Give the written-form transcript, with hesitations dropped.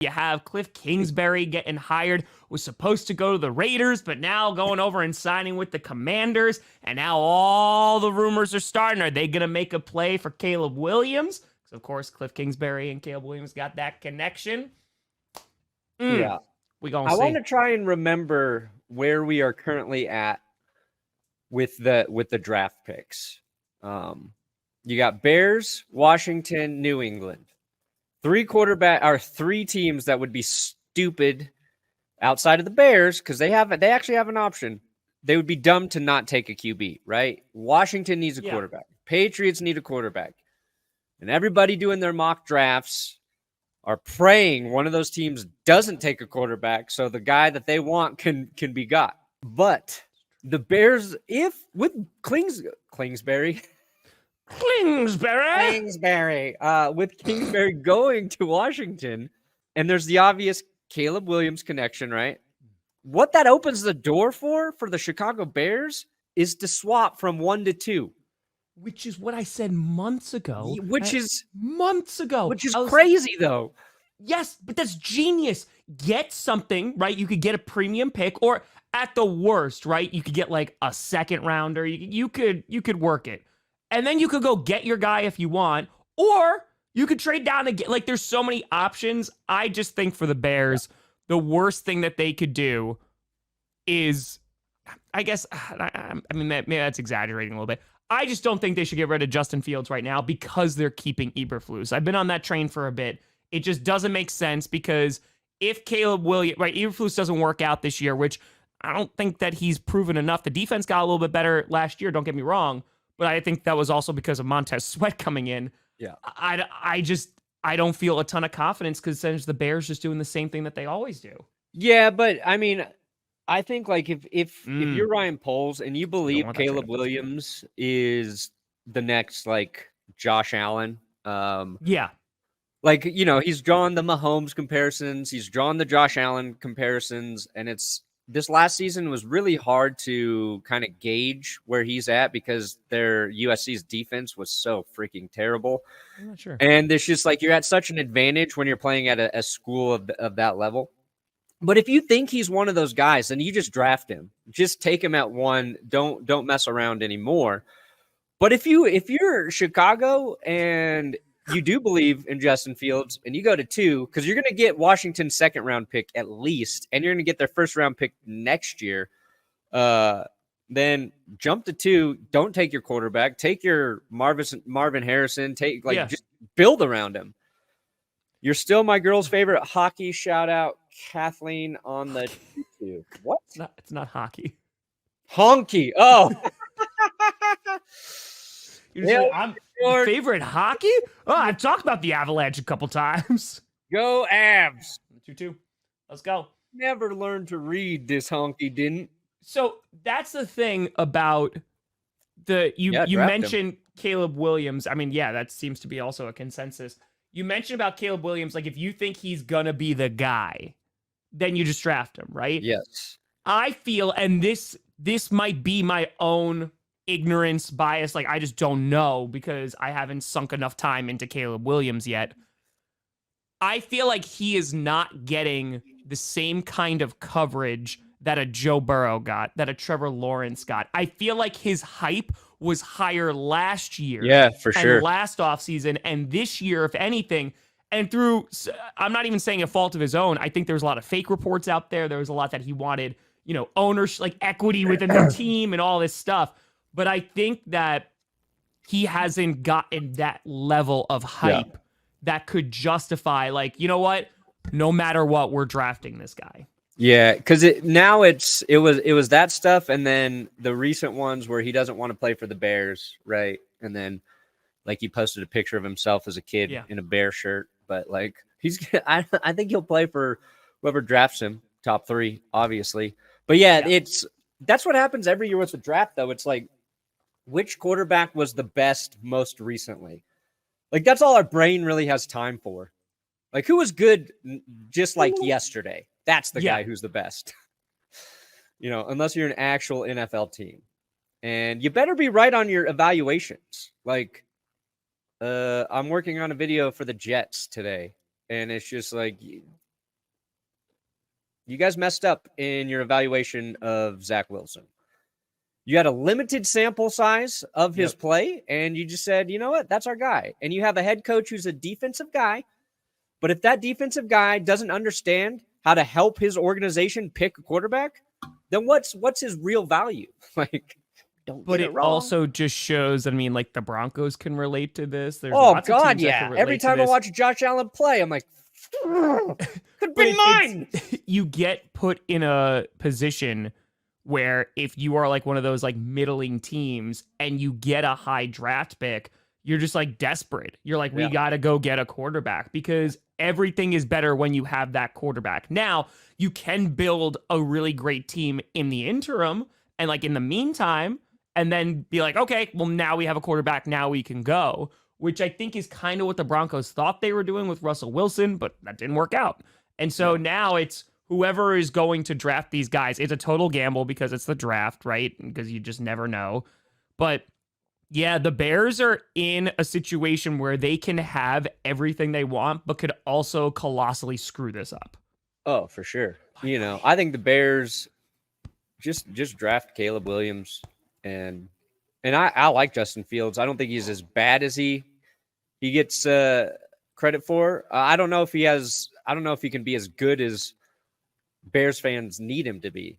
You have Cliff Kingsbury getting hired, was supposed to go to the Raiders, but now going over and signing with the Commanders. And now all the rumors are starting. Are they going to make a play for Caleb Williams? Because, of course, Cliff Kingsbury and Caleb Williams got that connection. Yeah. We going to I see. want to try and remember where we are currently at with the draft picks. You got Bears, Washington, New England. Three teams that would be stupid outside of the Bears because they actually have an option. They would be dumb to not take a QB, right? Washington needs a quarterback. Patriots need a quarterback. And everybody doing their mock drafts are praying one of those teams doesn't take a quarterback so the guy that they want can be got. But the Bears, if with Kingsbury, with Kingsbury going to Washington, and there's the obvious Caleb Williams connection, right? What that opens the door for the Chicago Bears is to swap from 1 to 2. Which is what I said months ago. Which is Crazy, though. Yes, but that's genius. Get something, right? You could get a premium pick, or at the worst, right? You could get like a second rounder. You could work it. And then you could go get your guy if you want, or you could trade down and get, like, there's so many options. I just think for the Bears, the worst thing that they could do is, I guess, I mean, maybe that's exaggerating a little bit. I just don't think they should get rid of Justin Fields right now because they're keeping Eberflus. I've been on that train for a bit. It just doesn't make sense because if Caleb Williams, right, Eberflus doesn't work out this year, which I don't think that he's proven enough. The defense got a little bit better last year, don't get me wrong, but I think that was also because of Montez Sweat coming in. Yeah. I don't feel a ton of confidence because then the Bears just doing the same thing that they always do. Yeah, but I mean, I think like if you're Ryan Poles and you believe Caleb Williams is the next like Josh Allen, like, you know, he's drawn the Mahomes comparisons, he's drawn the Josh Allen comparisons, and this last season was really hard to kind of gauge where he's at because their USC's defense was so freaking terrible. I'm not sure. And it's just like you're at such an advantage when you're playing at a school of that level. But if you think he's one of those guys, then you just draft him. Just take him at 1. Don't mess around anymore. But if you're Chicago and you do believe in Justin Fields and you go to 2, because you're going to get Washington's second round pick at least, and you're going to get their first round pick next year, then jump to 2. Don't take your quarterback. Take your Marvin Harrison. Just build around him. You're still my girl's favorite hockey. Shout out Kathleen on the YouTube. What? It's not hockey. Honky. Oh. I'm your favorite hockey? Oh, I've talked about the Avalanche a couple times. Go Avs. 2-2. Let's go. Never learned to read, this honky didn't. So that's the thing about you mentioned Caleb Williams. I mean, yeah, that seems to be also a consensus. You mentioned about Caleb Williams, like if you think he's going to be the guy, then you just draft him, right? Yes. I feel, and this might be my own ignorance bias, like I just don't know because I haven't sunk enough time into Caleb Williams yet. I feel like he is not getting the same kind of coverage that a Joe Burrow got, that a Trevor Lawrence got. I feel like his hype was higher last year. Yeah, for sure. And last offseason, and this year, if anything, and through, I'm not even saying a fault of his own. I think there's a lot of fake reports out there. There was a lot that he wanted, ownership, like equity within the team and all this stuff. But I think that he hasn't gotten that level of hype that could justify, like, you know what? No matter what, we're drafting this guy. Yeah, because it was that stuff, and then the recent ones where he doesn't want to play for the Bears, right? And then like he posted a picture of himself as a kid in a Bear shirt, but like I think he'll play for whoever drafts him, top 3, obviously. But that's what happens every year with the draft, though. It's like, which quarterback was the best most recently? Like that's all our brain really has time for. Like who was good just like yesterday? That's the guy who's the best, unless you're an actual NFL team. And you better be right on your evaluations. Like, I'm working on a video for the Jets today. And it's just like, You guys messed up in your evaluation of Zach Wilson. You had a limited sample size of his play, and you just said, you know what, that's our guy. And you have a head coach who's a defensive guy. But if that defensive guy doesn't understand how to help his organization pick a quarterback, then what's his real value? Like, don't but get it wrong. also just shows, I mean, like the Broncos can relate to this. There's Oh lots of God, teams that can relate every time to I this. watch Josh Allen play, I'm like, could be mine. You get put in a position where if you are like one of those like middling teams and you get a high draft pick, you're just like desperate. You're like, we got to go get a quarterback because everything is better when you have that quarterback. Now, you can build a really great team in the interim and like in the meantime, and then be like, okay, well, now we have a quarterback. Now we can go, which I think is kind of what the Broncos thought they were doing with Russell Wilson, but that didn't work out. And so now it's whoever is going to draft these guys. It's a total gamble because it's the draft, right? Because you just never know. But yeah, the Bears are in a situation where they can have everything they want, but could also colossally screw this up. Oh, for sure. I think the Bears just draft Caleb Williams, and I like Justin Fields. I don't think he's as bad as he gets credit for. I don't know if he can be as good as Bears fans need him to be.